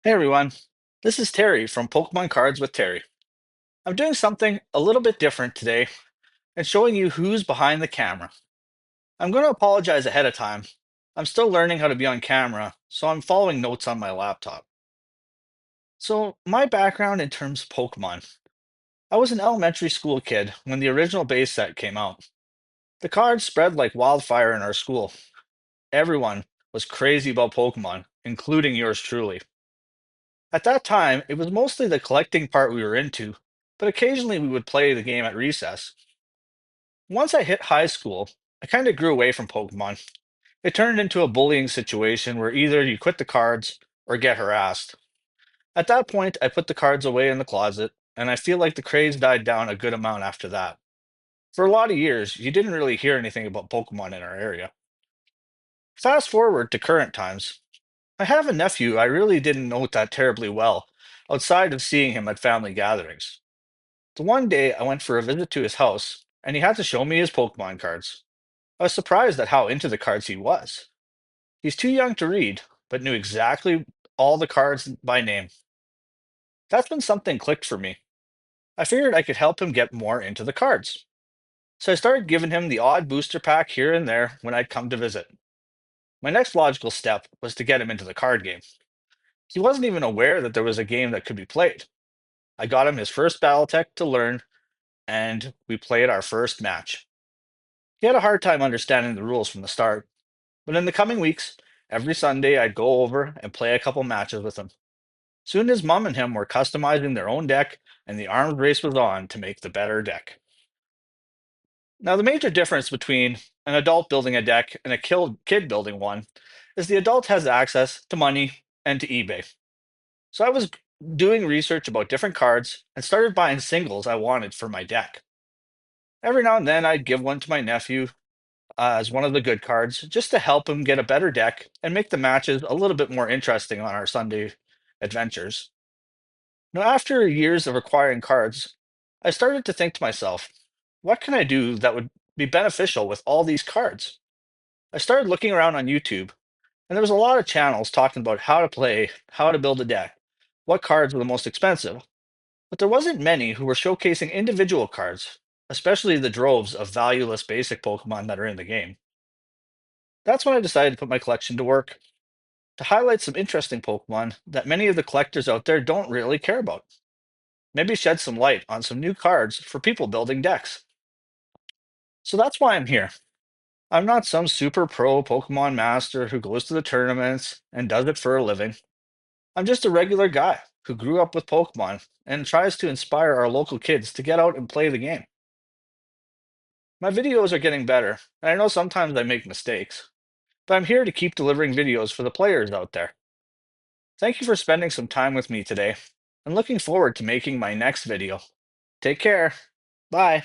Hey everyone, this is Terry from Pokemon Cards with Terry. I'm doing something a little bit different today and showing you who's behind the camera. I'm going to apologize ahead of time. I'm still learning how to be on camera, so I'm following notes on my laptop. So, my background in terms of Pokemon. I was an elementary school kid when the original base set came out. The cards spread like wildfire in our school. Everyone was crazy about Pokemon, including yours truly. At that time, it was mostly the collecting part we were into, but occasionally we would play the game at recess. Once I hit high school, I kind of grew away from Pokemon. It turned into a bullying situation where either you quit the cards or get harassed. At that point, I put the cards away in the closet, and I feel like the craze died down a good amount after that. For a lot of years, you didn't really hear anything about Pokemon in our area. Fast forward to current times. I have a nephew I really didn't know that terribly well, outside of seeing him at family gatherings. The one day I went for a visit to his house, and he had to show me his Pokemon cards. I was surprised at how into the cards he was. He's too young to read, but knew exactly all the cards by name. That's when something clicked for me. I figured I could help him get more into the cards. So I started giving him the odd booster pack here and there when I'd come to visit. My next logical step was to get him into the card game. He wasn't even aware that there was a game that could be played. I got him his first Battletech to learn, and we played our first match. He had a hard time understanding the rules from the start, but in the coming weeks, every Sunday I'd go over and play a couple matches with him. Soon his mom and him were customizing their own deck, and the arms race was on to make the better deck. Now, the major difference between an adult building a deck and a kid building one is the adult has access to money and to eBay. So I was doing research about different cards and started buying singles I wanted for my deck. Every now and then I'd give one to my nephew as one of the good cards just to help him get a better deck and make the matches a little bit more interesting on our Sunday adventures. Now, after years of acquiring cards, I started to think to myself, what can I do that would be beneficial with all these cards? I started looking around on YouTube, and there was a lot of channels talking about how to play, how to build a deck, what cards were the most expensive, but there wasn't many who were showcasing individual cards, especially the droves of valueless basic Pokemon that are in the game. That's when I decided to put my collection to work to highlight some interesting Pokemon that many of the collectors out there don't really care about. Maybe shed some light on some new cards for people building decks. So that's why I'm here. I'm not some super pro Pokemon master who goes to the tournaments and does it for a living. I'm just a regular guy who grew up with Pokemon and tries to inspire our local kids to get out and play the game. My videos are getting better, and I know sometimes I make mistakes, but I'm here to keep delivering videos for the players out there. Thank you for spending some time with me today. I'm looking forward to making my next video. Take care. Bye.